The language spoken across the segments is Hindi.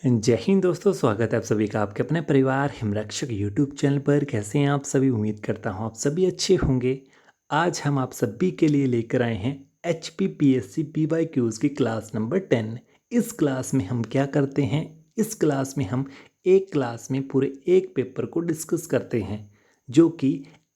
जय हिंद दोस्तों, स्वागत है आप सभी का आपके अपने परिवार हिमरक्षक यूट्यूब चैनल पर। कैसे हैं आप सभी? उम्मीद करता हूं आप सभी अच्छे होंगे। आज हम आप सभी के लिए लेकर आए हैं HPPSC PYQs की क्लास नंबर 10। इस क्लास में हम क्या करते हैं? इस क्लास में हम एक क्लास में पूरे एक पेपर को डिस्कस करते हैं जो कि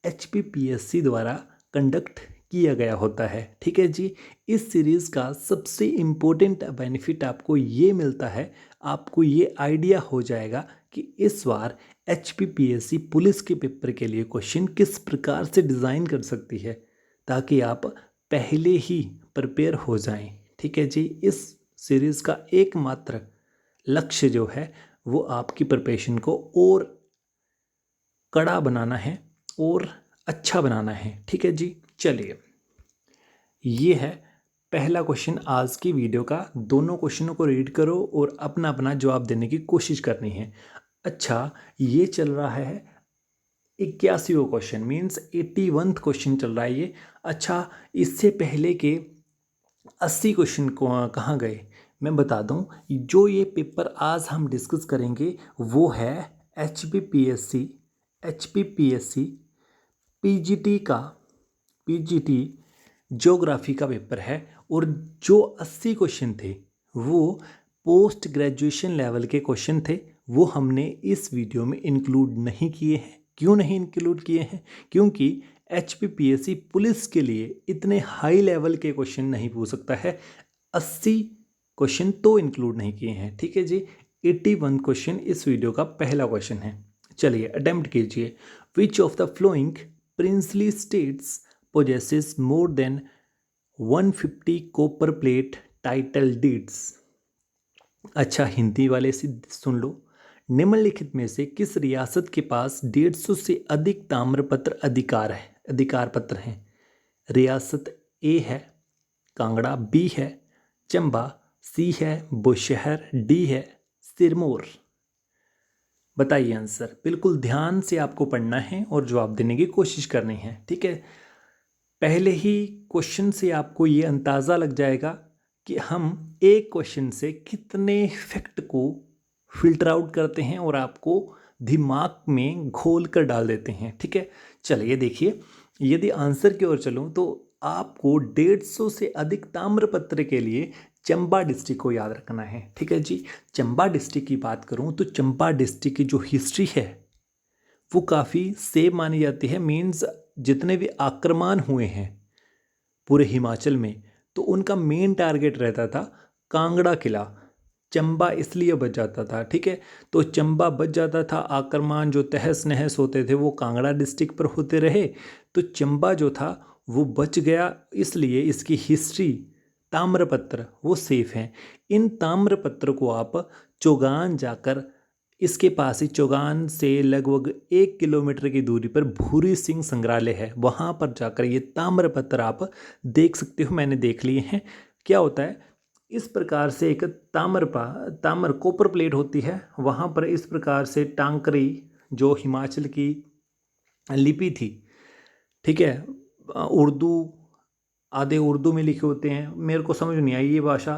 HPPSC द्वारा कंडक्ट किया गया होता है। ठीक है जी। इस सीरीज़ का सबसे इम्पोर्टेंट बेनिफिट आपको ये मिलता है, आपको ये आइडिया हो जाएगा कि इस बार HPPSC पुलिस के पेपर के लिए क्वेश्चन किस प्रकार से डिज़ाइन कर सकती है, ताकि आप पहले ही प्रिपेयर हो जाएं। ठीक है जी। इस सीरीज़ का एकमात्र लक्ष्य जो है वो आपकी प्रिपरेशन को और कड़ा बनाना है और अच्छा बनाना है। ठीक है जी। चलिए, ये है पहला क्वेश्चन आज की वीडियो का। दोनों क्वेश्चनों को रीड करो और अपना अपना जवाब देने की कोशिश करनी है। अच्छा, ये चल रहा है 81वां क्वेश्चन, मीन्स 81वां क्वेश्चन चल रहा है ये। अच्छा, इससे पहले के 80 क्वेश्चन को कहाँ गए मैं बता दूं। जो ये पेपर आज हम डिस्कस करेंगे वो है H P P S C PGT का पीजीटी ज्योग्राफी का पेपर है। और जो 80 क्वेश्चन थे वो पोस्ट ग्रेजुएशन लेवल के क्वेश्चन थे, वो हमने इस वीडियो में इंक्लूड नहीं किए हैं। क्यों नहीं इंक्लूड किए हैं? क्योंकि HPPSC पुलिस के लिए इतने हाई लेवल के क्वेश्चन नहीं पूछ सकता है। 80 क्वेश्चन तो इंक्लूड नहीं किए हैं। ठीक है जी। 81 क्वेश्चन इस वीडियो का पहला क्वेश्चन है। चलिए अटेम्प्ट कीजिए। विच of the flowing princely states possesses more than 150 copper plate title deeds. अच्छा, हिंदी वाले से सुन लो। निम्नलिखित में से किस रियासत के पास 150 से अधिक ताम्रपत्र अधिकार पत्र हैं? रियासत ए है कांगड़ा, बी है चंबा, सी है बुशहर, डी है सिरमौर। बताइए आंसर। बिल्कुल ध्यान से आपको पढ़ना है और जवाब देने की कोशिश करनी है। ठीक है। पहले ही क्वेश्चन से आपको ये अंदाज़ा लग जाएगा कि हम एक क्वेश्चन से कितने फैक्ट को फिल्टर आउट करते हैं और आपको दिमाग में घोल कर डाल देते हैं। ठीक है। चलिए देखिए, यदि आंसर की ओर चलूँ तो आपको 150 से अधिक ताम्रपत्र के लिए चंबा डिस्ट्रिक्ट को याद रखना है। ठीक है जी। चंबा डिस्ट्रिक्ट की बात करूँ तो चंबा डिस्ट्रिक्ट की जो हिस्ट्री है वो काफ़ी सेम मानी जाती है। मीन्स जितने भी आक्रमण हुए हैं पूरे हिमाचल में, तो उनका मेन टारगेट रहता था कांगड़ा किला। चंबा इसलिए बच जाता था। ठीक है। तो चंबा बच जाता था, आक्रमण जो तहस नहस होते थे वो कांगड़ा डिस्ट्रिक्ट पर होते रहे, तो चंबा जो था वो बच गया। इसलिए इसकी हिस्ट्री ताम्रपत्र वो सेफ हैं। इन ताम्रपत्र को आप चौगान जाकर, इसके पास ही चौगान से लगभग 1 किलोमीटर की दूरी पर भूरी सिंह संग्रहालय है, वहाँ पर जाकर ये ताम्रपत्र आप देख सकते हो। मैंने देख लिए हैं। क्या होता है, इस प्रकार से एक ताम्र कॉपर प्लेट होती है, वहाँ पर इस प्रकार से टांकरी जो हिमाचल की लिपि थी, ठीक है, उर्दू, आधे उर्दू में लिखे होते हैं, मेरे को समझ नहीं आई ये भाषा।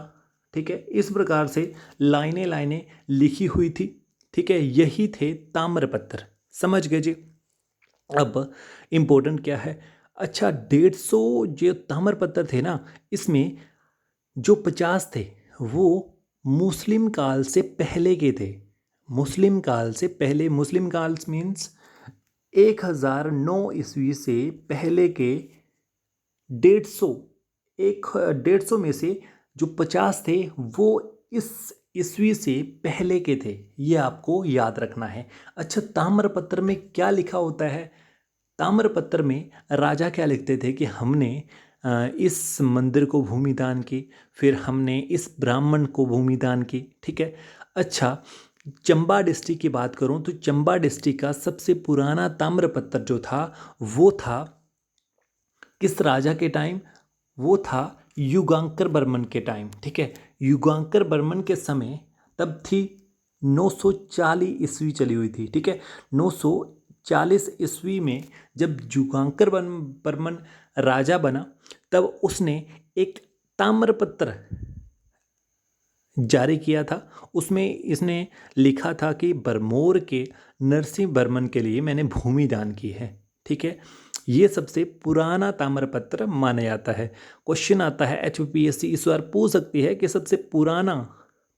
ठीक है। इस प्रकार से लाइनें लाइनें लिखी हुई थी। ठीक है। यही थे ताम्रपत्र। समझ गए जी। अब इम्पोर्टेंट क्या है? अच्छा, 150 जो ताम्रपत्र थे ना, इसमें जो 50 थे वो मुस्लिम काल से पहले के थे। मुस्लिम काल से पहले, मुस्लिम काल मीन्स 1009 ईस्वी से पहले के 150, 150 में से जो 50 थे वो इस ईस्वी से पहले के थे। ये आपको याद रखना है। अच्छा, ताम्रपत्र में क्या लिखा होता है? ताम्रपत्र में राजा क्या लिखते थे कि हमने इस मंदिर को भूमि दान की, फिर हमने इस ब्राह्मण को भूमि दान की। ठीक है। अच्छा, चंबा डिस्ट्रिक्ट की बात करूं तो चंबा डिस्ट्रिक्ट का सबसे पुराना ताम्रपत्र जो था वो था किस राजा के टाइम? वो था युगांकर बर्मन के टाइम। ठीक है। युगांकर बर्मन के समय तब थी 940 ईस्वी चली हुई थी। ठीक है। 940 ईस्वी में जब युगांकर बर्मन राजा बना, तब उसने एक ताम्रपत्र जारी किया था। उसमें इसने लिखा था कि भरमौर के नरसिंह वर्मन के लिए मैंने भूमि दान की है। ठीक है, ये सबसे पुराना ताम्रपत्र माना जाता है। क्वेश्चन आता है HPSC इस बार पूछ सकती है कि सबसे पुराना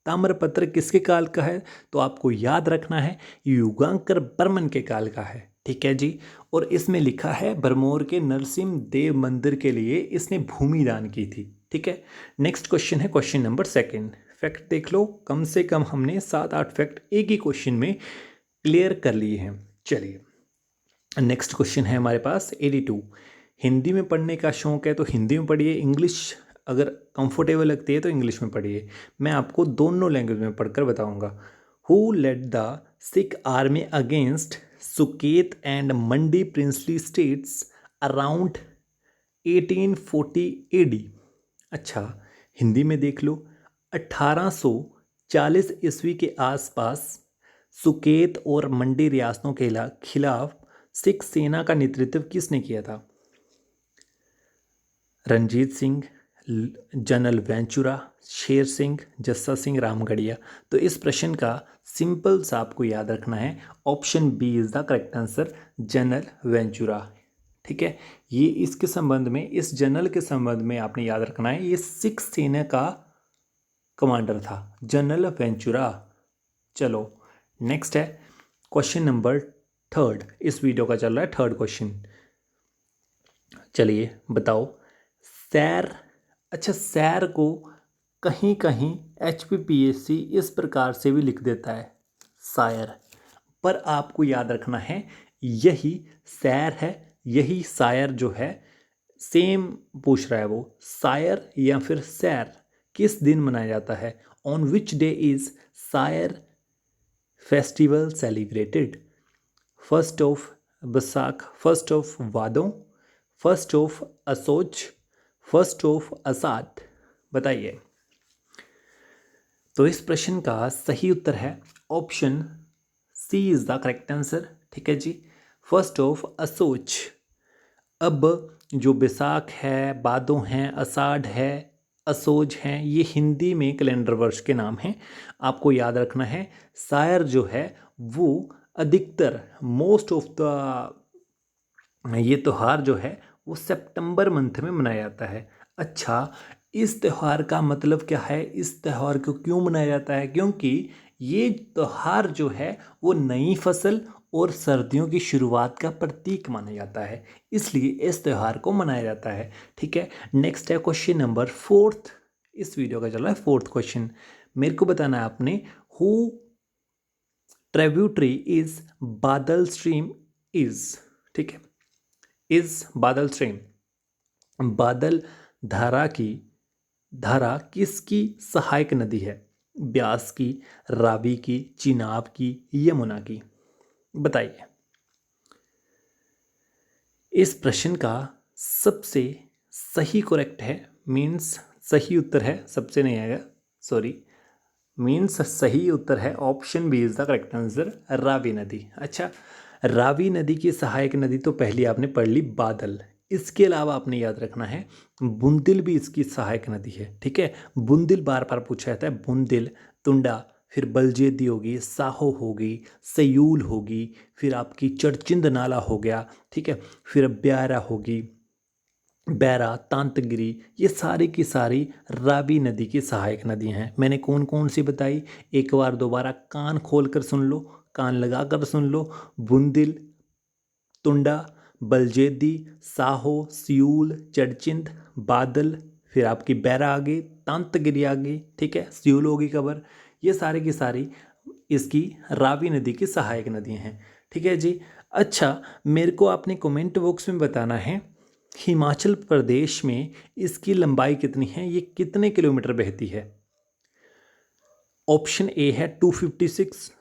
ताम्रपत्र किसके काल का है, तो आपको याद रखना है युगांकर बर्मन के काल का है। ठीक है जी, और इसमें लिखा है भरमौर के नरसिंह देव मंदिर के लिए इसने भूमि दान की थी। ठीक है, नेक्स्ट क्वेश्चन है क्वेश्चन नंबर 2। फैक्ट देख लो, कम से कम हमने 7-8 फैक्ट एक ही क्वेश्चन में क्लियर कर लिए हैं। चलिए नेक्स्ट क्वेश्चन है हमारे पास 82। हिंदी में पढ़ने का शौक है तो हिंदी में पढ़िए, इंग्लिश अगर कंफर्टेबल लगती है तो इंग्लिश में पढ़िए। मैं आपको दोनों लैंग्वेज में पढ़कर बताऊंगा। Who led the Sikh army against Suket and Mandi princely states around 1840 AD। अच्छा, हिंदी में देख लो, 1840 ईस्वी के आसपास सुकेत और मंडी रियासतों के खिलाफ सिख सेना का नेतृत्व किसने किया था? Ranjit Singh, general Ventura, Sher Singh, Jassa Singh Ramgarhia. तो इस प्रश्न का सिंपल सा आपको याद रखना है, option B is the correct answer, general Ventura. ठीक है, ये इसके संबंध में, इस जनरल के संबंध में आपने याद रखना है, ये सिख सेना का कमांडर था, जनरल वेंचुरा। चलो नेक्स्ट है क्वेश्चन नंबर 3। इस वीडियो का चल रहा है 3rd क्वेश्चन। चलिए बताओ, सैर, अच्छा सैर को कहीं कहीं HPPSC इस प्रकार से भी लिख देता है, शायर, पर आपको याद रखना है यही सैर है, यही शायर जो है, सेम पूछ रहा है वो, शायर या फिर सैर किस दिन मनाया जाता है? On which day is Sair festival celebrated? 1st of Baisakh, 1st of Bhadon, 1st of Asoj, 1st of Asad, बताइए। तो इस प्रश्न का सही उत्तर है option C is the correct answer. ठीक है जी, 1st ऑफ असोज। अब जो बैसाख है, भादों हैं, अषाढ़ है, असोज हैं, ये हिंदी में कैलेंडर वर्ष के नाम हैं। आपको याद रखना है शायर जो है वो अधिकतर मोस्ट ऑफ द, ये त्यौहार जो है वो सितंबर मंथ में मनाया जाता है। अच्छा, इस त्यौहार का मतलब क्या है, इस त्यौहार को क्यों मनाया जाता है? क्योंकि ये त्यौहार जो है वो नई फसल और सर्दियों की शुरुआत का प्रतीक माना जाता है, इसलिए इस त्यौहार को मनाया जाता है। ठीक है, नेक्स्ट है क्वेश्चन नंबर 4। इस वीडियो का चल रहा है 4th क्वेश्चन। मेरे को बताना है आपने, हु ट्रिब्यूटरी इज बादल स्ट्रीम इज। ठीक है, इज बादल स्ट्रीम, बादल धारा किसकी सहायक नदी है? ब्यास की, रावी की, चिनाब की, यमुना की, बताइए। इस प्रश्न का सबसे सही करेक्ट है, मीन्स सही उत्तर है, सबसे नहीं आएगा, सॉरी, मीन्स सही उत्तर है option B is the correct answer, Ravi नदी। अच्छा, रावी नदी की सहायक नदी तो पहली आपने पढ़ ली बादल, इसके अलावा आपने याद रखना है बुंदिल भी इसकी सहायक नदी है। ठीक है, बुंदिल बार बार पूछा जाता है, बुंदिल, तुंडा, फिर बलजेदी होगी, साहो होगी, सयूल होगी, फिर आपकी चड़चिंद नाला हो गया। ठीक है, फिर ब्यारा होगी, बैरा, तांतगिरी, ये सारी की सारी रावी नदी की सहायक नदियाँ हैं। मैंने कौन कौन सी बताई, एक बार दोबारा कान खोल कर सुन लो, कान लगा कर सुन लो, बुंदिल, तुंडा, बलजेदी, साहो, सियूल, चड़चिंद, बादल, फिर आपकी बैरा आ गई, तांतगिरी आ गई, ठीक है, सियूल होगी कबर, ये सारी की सारी इसकी रावी नदी की सहायक नदियाँ हैं। ठीक है जी। अच्छा, मेरे को आपने कमेंट बॉक्स में बताना है हिमाचल प्रदेश में इसकी लंबाई कितनी है, ये कितने किलोमीटर बहती है? ऑप्शन ए है 256,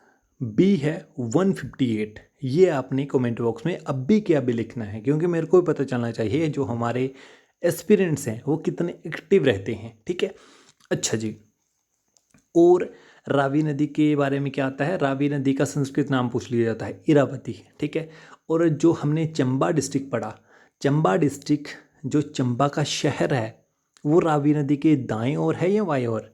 बी है 158। ये आपने कमेंट बॉक्स में अभी के अभी लिखना है, क्योंकि मेरे को भी पता चलना चाहिए जो हमारे एस्पिरेंट्स हैं वो कितने एक्टिव रहते हैं। ठीक है, अच्छा जी। और रावी नदी के बारे में क्या आता है, रावी नदी का संस्कृत नाम पूछ लिया जाता है इरावती। ठीक है, और जो हमने चंबा डिस्ट्रिक्ट पढ़ा, चंबा डिस्ट्रिक्ट जो चंबा का शहर है वो रावी नदी के दाएं ओर है या बाएं ओर?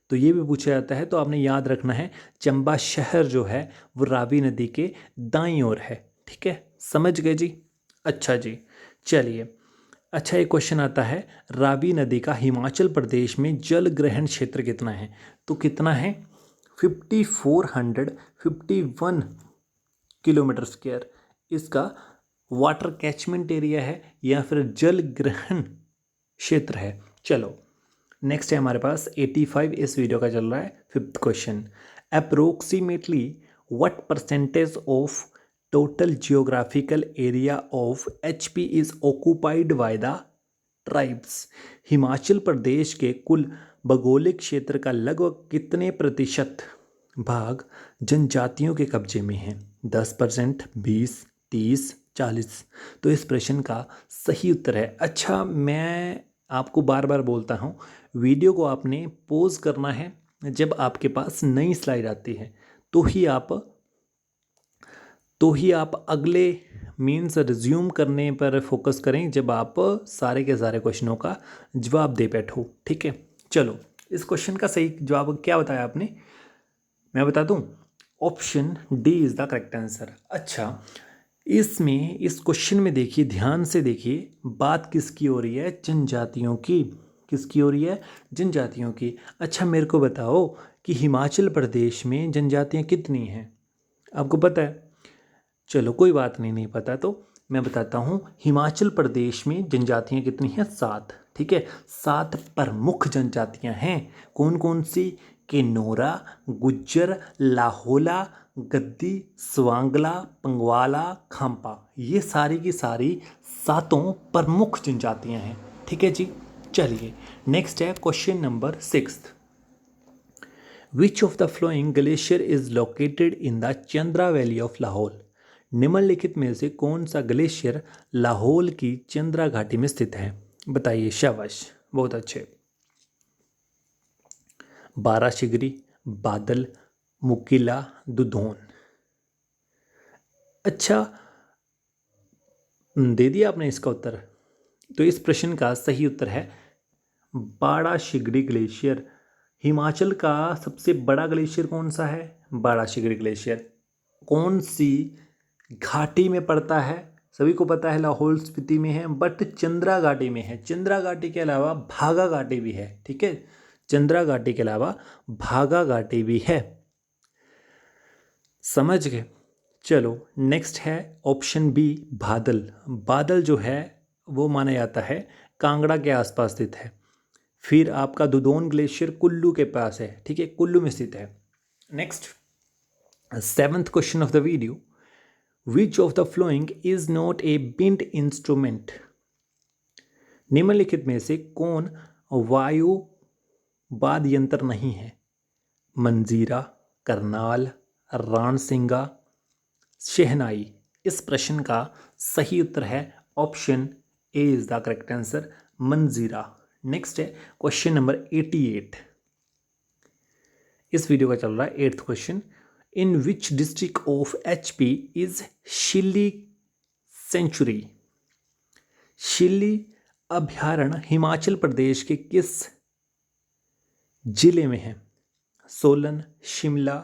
तो ये भी पूछा जाता है, तो आपने याद रखना है चंबा शहर जो है वो रावी नदी के दाईं ओर है। ठीक है, समझ गए जी। अच्छा जी, चलिए। अच्छा, एक क्वेश्चन आता है, रावी नदी का हिमाचल प्रदेश में जल ग्रहण क्षेत्र कितना है? तो कितना है? 5451 किलोमीटर स्क्वायर इसका वाटर कैचमेंट एरिया है या फिर जल ग्रहण क्षेत्र है। चलो नेक्स्ट है हमारे पास 85 इस वीडियो का चल रहा है। Fifth question, approximately what percentage of total geographical area of HP is occupied by the tribes? Himachal Pradesh के कुल भौगोलिक क्षेत्र का लगभग कितने प्रतिशत भाग जनजातियों के कब्जे में है? 10%, 20, 30, 40? तो इस प्रश्न का सही उत्तर है, अच्छा मैं आपको बार बार बोलता हूँ, वीडियो को आपने पॉज करना है जब आपके पास नई स्लाइड आती है, तो ही आप अगले मीन्स रिज्यूम करने पर फोकस करें जब आप सारे के सारे क्वेश्चनों का जवाब दे बैठो। ठीक है, चलो इस क्वेश्चन का सही जवाब क्या बताया आपने, मैं बता दूं, option D is the correct answer. अच्छा, इसमें इस क्वेश्चन में देखिए, ध्यान से देखिए, बात किसकी हो रही है? जनजातियों की। किसकी हो रही है? जनजातियों की। अच्छा मेरे को बताओ कि हिमाचल प्रदेश में जनजातियां कितनी हैं? आपको पता है? चलो कोई बात नहीं, नहीं पता तो मैं बताता हूँ। हिमाचल प्रदेश में जनजातियाँ कितनी हैं? 7। ठीक है, 7 प्रमुख जनजातियाँ हैं। कौन कौन सी? किन्नौरा, गुज्जर, लाहौला, गद्दी, स्वांगला, पंगवाला, खाम्पा। ये सारी की सारी 7 प्रमुख जनजातियाँ हैं। ठीक है जी, चलिए नेक्स्ट है question number 6। Which of the flowing glacier is located in the Chandra valley of Lahaul? निम्नलिखित में से कौन सा ग्लेशियर लाहौल की चंद्रा घाटी में स्थित है? बताइए। शाबाश, बहुत अच्छे। बाराशिगरी, बादल, मुकीला, दुधौन। अच्छा, दे दिया आपने इसका उत्तर। तो इस प्रश्न का सही उत्तर है बाराशिगरी ग्लेशियर। हिमाचल का सबसे बड़ा ग्लेशियर कौन सा है? बाराशिगरी ग्लेशियर। कौन सी घाटी में पड़ता है? सभी को पता है लाहौल स्पीति में है, बट चंद्रा घाटी में है। चंद्रा घाटी के अलावा भागा घाटी भी है। ठीक है, चंद्रा घाटी के अलावा भागा घाटी भी है। समझ गए? चलो नेक्स्ट है ऑप्शन बी, बादल। बादल जो है वो माना जाता है कांगड़ा के आसपास स्थित है। फिर आपका दुधौन ग्लेशियर कुल्लू के पास है। ठीक है, कुल्लू में स्थित है। Next 7th question of the video, which of the following is not a wind instrument? निम्नलिखित में से कौन वायु वाद्य यंत्र नहीं है? मंजीरा, करनाल, रानसिंगा, शहनाई। इस प्रश्न का सही उत्तर है option A is the correct answer, Manjira. Next है क्वेश्चन नंबर 88 इस वीडियो का चल रहा है। 8th question, in which district of HP is Shilli sanctuary? शिल्ली अभ्यारण्य हिमाचल प्रदेश के किस जिले में है? सोलन, शिमला,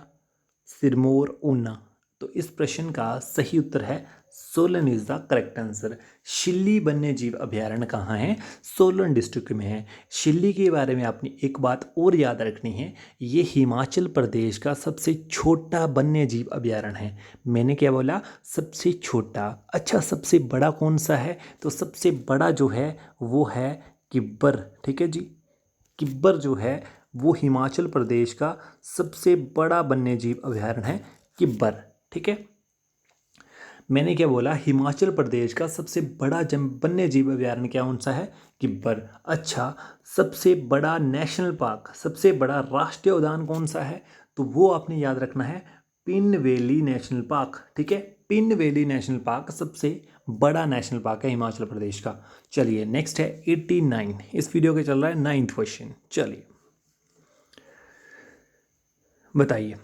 सिरमौर, ऊना। तो इस प्रश्न का सही उत्तर है Solan is the correct answer. Shilli वन्य जीव अभ्यारण्य कहाँ है? सोलन डिस्ट्रिक्ट में है। शिल्ली के बारे में आपने एक बात और याद रखनी है, ये हिमाचल प्रदेश का सबसे छोटा वन्य जीव अभ्यारण्य है। मैंने क्या बोला? सबसे छोटा। अच्छा, सबसे बड़ा कौन सा है? तो सबसे बड़ा जो है वो है किब्बर। ठीक है जी, किब्बर जो है वो हिमाचल प्रदेश का सबसे बड़ा वन्य जीव अभ्यारण्य है, किब्बर। ठीक है, मैंने क्या बोला? हिमाचल प्रदेश का सबसे बड़ा वन्य जीव अभ्यारण्य क्या कौन सा है? किब्बर। अच्छा, सबसे बड़ा नेशनल पार्क, सबसे बड़ा राष्ट्रीय उद्यान कौन सा है? तो वो आपने याद रखना है पिन वैली नेशनल पार्क। ठीक है, पिन वैली नेशनल पार्क सबसे बड़ा नेशनल पार्क है हिमाचल प्रदेश का। चलिए नेक्स्ट है 89 इस वीडियो के चल रहा है 9th क्वेश्चन। चलिए बताइए।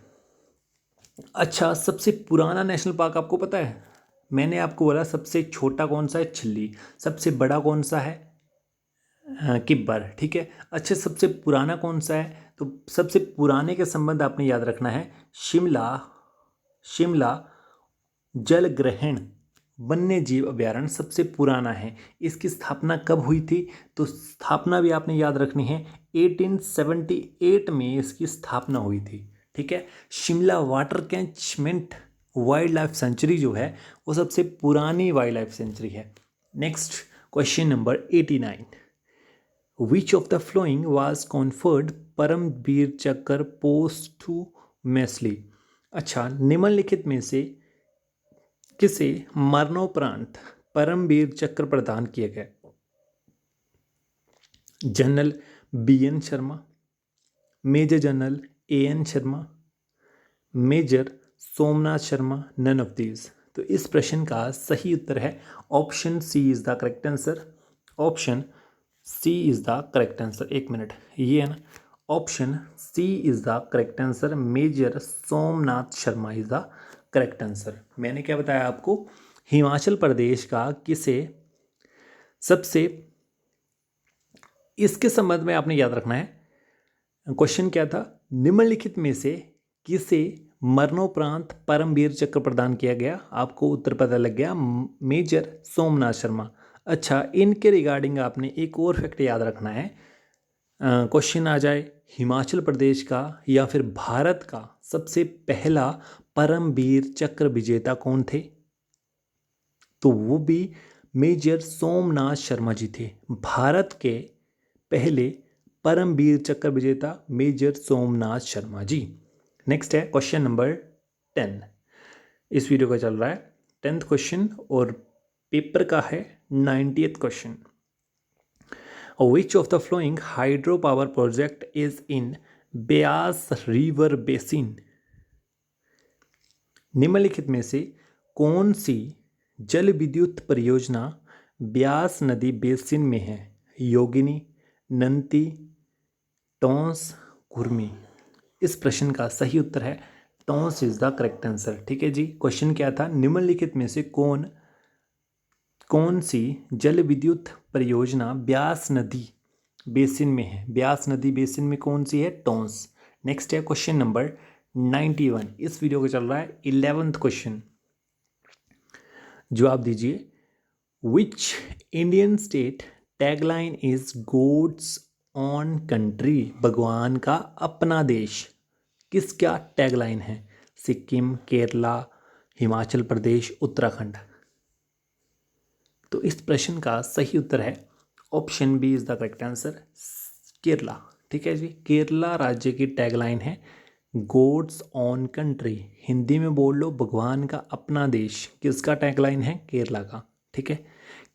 अच्छा, सबसे पुराना नेशनल पार्क आपको पता है? मैंने आपको बोला सबसे छोटा कौन सा है? छिल्ली। सबसे बड़ा कौन सा है? किब्बर, ठीक है। अच्छा, सबसे पुराना कौन सा है? तो सबसे पुराने के संबंध आपने याद रखना है, शिमला शिमला जलग्रहण वन्य जीव अभयारण्य सबसे पुराना है। इसकी स्थापना कब हुई थी? तो स्थापना भी आपने याद रखनी है, 1878 में इसकी स्थापना हुई थी, ठीक है। Shimla water catchment wildlife sanctuary जो है वो सबसे पुरानी वाइल्ड लाइफ सेंचुरी है। Next question number 89, which of the following was conferred Paramvir Chakra posthumously. अच्छा, निम्नलिखित में से किसे मरणोपरांत परमवीर चक्र प्रदान किया गया? जनरल BN Sharma, major general AN Sharma, major Somnath Sharma, none of these. तो इस प्रश्न का सही उत्तर है option C is the correct answer. Option C is the correct answer. एक मिनट, ये है ना, option C is the correct answer, major Somnath Sharma is the correct answer. मैंने क्या बताया आपको, हिमाचल प्रदेश का किसे सबसे, इसके संबंध में आपने याद रखना है, क्वेश्चन क्या था, निम्नलिखित में से किसे मरणोपरांत परमवीर चक्र प्रदान किया गया? आपको उत्तर पता लग गया, मेजर सोमनाथ शर्मा। अच्छा, इनके रिगार्डिंग आपने एक और फैक्ट याद रखना है। क्वेश्चन आ जाए हिमाचल प्रदेश का या फिर भारत का सबसे पहला परमवीर चक्र विजेता कौन थे? तो वो भी मेजर सोमनाथ शर्मा जी थे। भारत के पहले परमवीर चक्र विजेता मेजर सोमनाथ शर्मा जी। नेक्स्ट है क्वेश्चन नंबर 10, इस वीडियो का चल रहा है 10th क्वेश्चन और पेपर का है 90th question. Which of the following hydropower project is in Beas River Basin? निम्नलिखित में से कौन सी जल विद्युत परियोजना ब्यास नदी बेसिन में है? योगिनी, नंती, टॉन्स, कुर्मी। इस प्रश्न का सही उत्तर है Tons is the correct answer, ठीक है जी। क्वेश्चन क्या था, निम्नलिखित में से कौन सी जल विद्युत परियोजना ब्यास नदी बेसिन में है? ब्यास नदी बेसिन में कौन सी है? टॉन्स। नेक्स्ट है क्वेश्चन नंबर 91, इस वीडियो का चल रहा है 11th क्वेश्चन। जवाब दीजिए, which Indian state tagline is God's own country, भगवान का अपना देश, किसका टैगलाइन है? सिक्किम, केरला, हिमाचल प्रदेश, उत्तराखंड। तो इस प्रश्न का सही उत्तर है option B is the correct answer, Kerala, ठीक है जी। केरला राज्य की टैगलाइन है गॉड्स ऑन कंट्री, हिंदी में बोल लो भगवान का अपना देश। किसका टैगलाइन है? केरला का, ठीक है।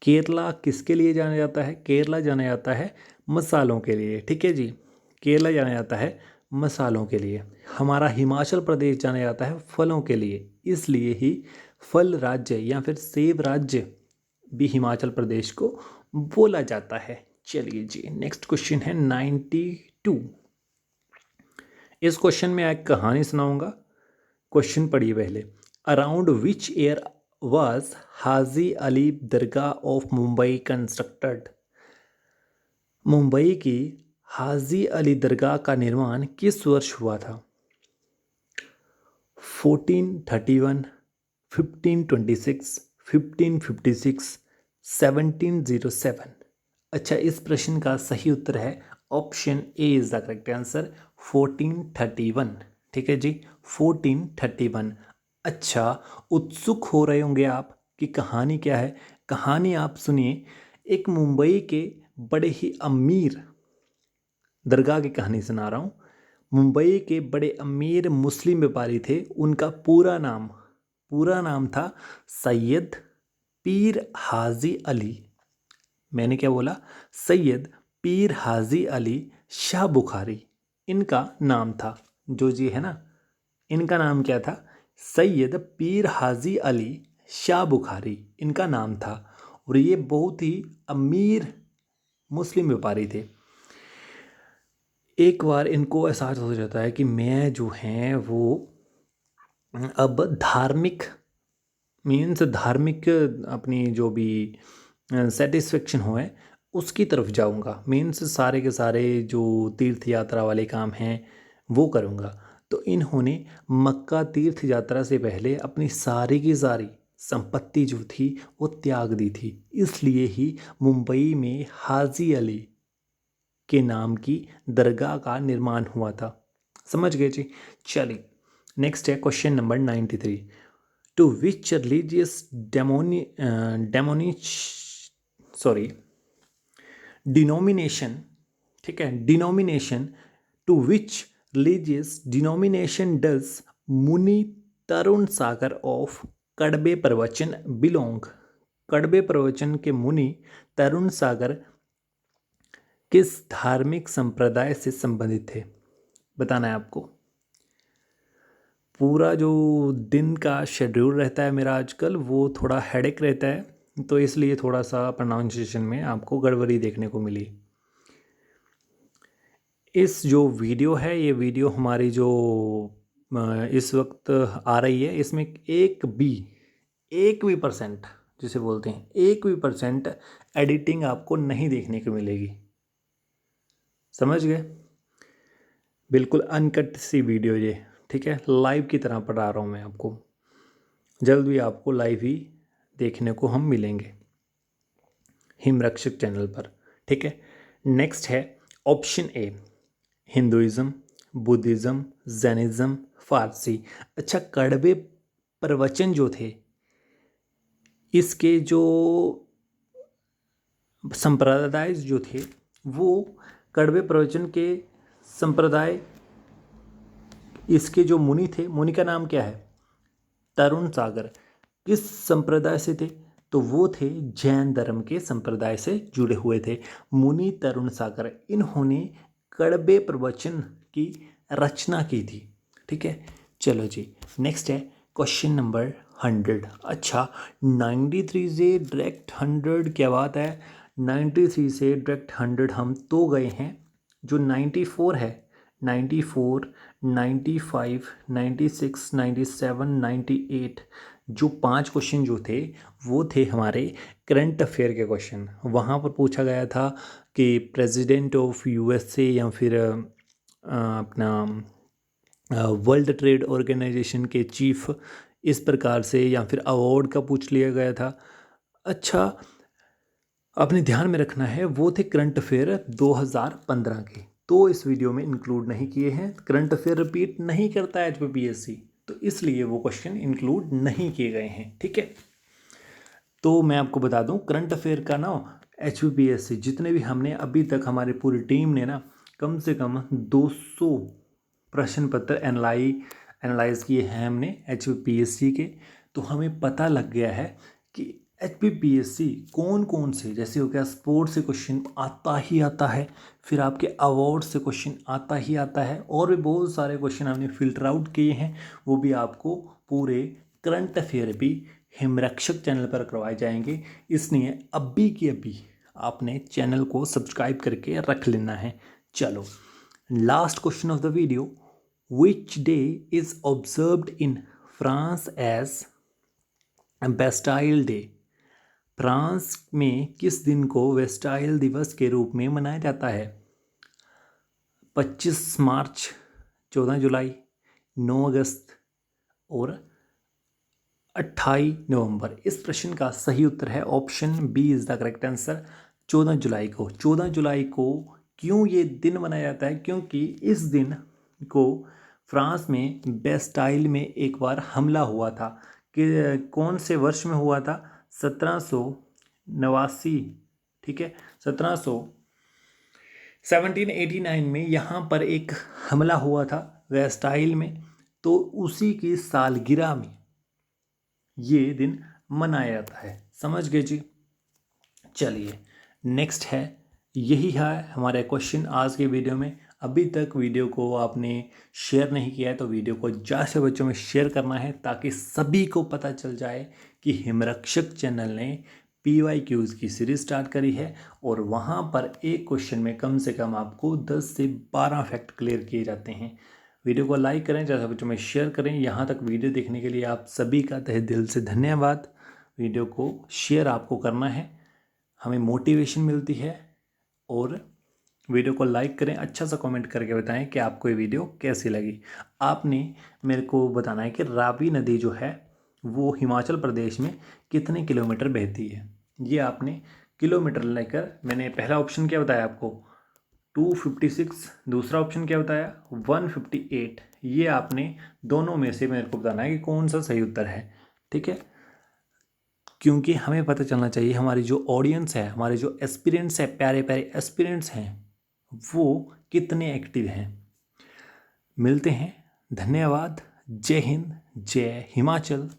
केरला किसके लिए जाना जाता है? केरला जाना जाता है मसालों के लिए, ठीक है जी। केरला जाना जाता है मसालों के लिए। हमारा हिमाचल प्रदेश जाना जाता है फलों के लिए, इसलिए ही फल राज्य या फिर सेब राज्य भी हिमाचल प्रदेश को बोला जाता है। चलिए जी, नेक्स्ट क्वेश्चन है 92। इस क्वेश्चन में एक कहानी सुनाऊंगा। क्वेश्चन पढ़िए पहले, around which year was Haji Ali Dargah of Mumbai constructed. Mumbai की हाजी अली दरगाह का निर्माण किस वर्ष हुआ था? 1431, 1526, 1556, 1707। अच्छा, इस प्रश्न का सही उत्तर है option A is the correct answer, 1431, ठीक है जी, 1431। अच्छा, उत्सुक हो रहे होंगे आप कि कहानी क्या है। कहानी आप सुनिए, एक मुंबई के बड़े ही अमीर दरगाह की कहानी सुना रहा हूँ। मुंबई के बड़े अमीर मुस्लिम व्यापारी थे, उनका पूरा नाम था सैयद पीर हाजी अली। मैंने क्या बोला? सैयद पीर हाजी अली शाह बुखारी इनका नाम था। जो जी है ना, इनका नाम क्या था? सैयद पीर हाजी अली शाह बुखारी इनका नाम था, और ये बहुत ही अमीर मुस्लिम व्यापारी थे। एक बार इनको एहसास हो जाता है कि मैं जो हैं वो अब धार्मिक अपनी जो भी सेटिस्फेक्शन हो है उसकी तरफ जाऊंगा। मीन्स सारे के सारे जो तीर्थ यात्रा वाले काम हैं वो करूंगा। तो इन्होंने मक्का तीर्थ यात्रा से पहले अपनी सारी की सारी संपत्ति जो थी वो त्याग दी थी। इसलिए ही मुंबई में हाजी अली के नाम की दरगाह का निर्माण हुआ था। समझ गए जी। चलिए नेक्स्ट है question number 93। To which religious demonic sorry denomination, ठीक है, denomination, to which religious denomination does Muni Tarun Sagar of कड़बे प्रवचन बिलोंग। कड़बे प्रवचन के मुनि तरुण सागर किस धार्मिक संप्रदाय से संबंधित थे? बताना है आपको। पूरा जो दिन का शेड्यूल रहता है मेरा आजकल वो थोड़ा हेडेक रहता है, तो इसलिए थोड़ा सा प्रोनाउंसिएशन में आपको गड़बड़ी देखने को मिली। इस जो वीडियो है ये वीडियो हमारी जो इस वक्त आ रही है इसमें एक भी परसेंट जिसे बोलते हैं 1% एडिटिंग आपको नहीं देखने को मिलेगी। समझ गए? बिल्कुल अनकट सी वीडियो ये, ठीक है, लाइव की तरह पढ़ा रहा हूँ मैं आपको। जल्द भी आपको लाइव ही देखने को हम मिलेंगे हिमरक्षक चैनल पर, ठीक है। नेक्स्ट है option A Hinduism, Buddhism, Jainism, Farsi. अच्छा, कड़वे प्रवचन जो थे इसके जो संप्रदाय जो थे वो कड़वे प्रवचन के संप्रदाय, इसके जो मुनि थे, मुनि का नाम क्या है? तरुण सागर। किस संप्रदाय से थे? तो वो थे जैन धर्म के संप्रदाय से जुड़े हुए थे मुनि तरुण सागर। इन्होंने कड़बे प्रवचन की रचना की थी, ठीक है। चलो जी नेक्स्ट है क्वेश्चन नंबर 100। अच्छा 93 से डायरेक्ट 100, क्या बात है। 93 से डायरेक्ट 100 हम तो गए हैं। जो 94 है, 94, 95, 96, 97, 98, जो 5 क्वेश्चन जो थे वो थे हमारे करंट अफेयर के क्वेश्चन। वहाँ पर पूछा गया था कि प्रेसिडेंट ऑफ यूएसए या फिर अपना वर्ल्ड ट्रेड ऑर्गेनाइजेशन के चीफ, इस प्रकार से, या फिर अवार्ड का पूछ लिया गया था। अच्छा आपने ध्यान में रखना है वो थे करंट अफेयर 2015 के, तो इस वीडियो में इंक्लूड नहीं किए हैं। करंट अफेयर रिपीट नहीं करता है HPPSC, तो इसलिए वो क्वेश्चन इंक्लूड नहीं किए गए हैं, ठीक है। तो मैं आपको बता दूं करंट अफेयर का ना HPPSC जितने भी हमने अभी तक, हमारी पूरी टीम ने ना कम से कम 200 प्रश्न पत्र एनालाइज किए हैं हमने HPPSC के। तो हमें पता लग गया है कि HPPSC कौन कौन से, जैसे हो गया स्पोर्ट्स से क्वेश्चन आता ही आता है, फिर आपके अवार्ड से क्वेश्चन आता ही आता है, और भी बहुत सारे क्वेश्चन हमने फिल्टर आउट किए हैं। वो भी आपको पूरे करंट अफेयर भी हिमरक्षक चैनल पर करवाए जाएंगे। इसलिए अभी की अभी आपने चैनल को सब्सक्राइब करके रख लेना है। चलो last question of the video, which day is observed in France as Bastille Day. France में किस दिन को वेस्टाइल दिवस के रूप में मनाया जाता है? 25 मार्च, 14 जुलाई, 9 अगस्त और 28 नवंबर। इस प्रश्न का सही उत्तर है option B is the correct answer, 14 जुलाई को। 14 जुलाई को क्यों ये दिन मनाया जाता है? क्योंकि इस दिन को फ्रांस में बेस्टाइल में एक बार हमला हुआ था। कि कौन से वर्ष में हुआ था? 1789, ठीक है, 1789 में यहाँ पर एक हमला हुआ था वेस्टाइल में। तो उसी की सालगिरह में ये दिन मनाया जाता है। समझ गए जी। चलिए नेक्स्ट है, यही है हमारे क्वेश्चन आज के वीडियो में। अभी तक वीडियो को आपने शेयर नहीं किया है तो वीडियो को ज़्यादा से बच्चों में शेयर करना है, ताकि सभी को पता चल जाए कि हिमरक्षक चैनल ने PYQs की सीरीज स्टार्ट करी है, और वहाँ पर एक क्वेश्चन में कम से कम आपको 10 से 12 फैक्ट क्लियर किए जाते हैं। वीडियो को लाइक करें, ज़्यादा बच्चों में शेयर करें। यहाँ तक वीडियो देखने के लिए आप सभी का तहे दिल से धन्यवाद। वीडियो को शेयर आपको करना है। हमें मोटिवेशन मिलती है। और वीडियो को लाइक करें, अच्छा सा कमेंट करके बताएं कि आपको ये वीडियो कैसी लगी। आपने मेरे को बताना है कि रावी नदी जो है वो हिमाचल प्रदेश में कितने किलोमीटर बहती है। ये आपने किलोमीटर लेकर, मैंने पहला ऑप्शन क्या बताया आपको 256, दूसरा ऑप्शन क्या बताया 158। ये आपने दोनों में से मेरे को बताना है कि कौन सा सही उत्तर है। ठीक है, क्योंकि हमें पता चलना चाहिए हमारी जो ऑडियंस है, हमारे जो एस्पिरेंट्स हैं, प्यारे प्यारे एस्पिरेंट्स हैं, वो कितने एक्टिव हैं। मिलते हैं, धन्यवाद, जय हिंद, जय हिमाचल।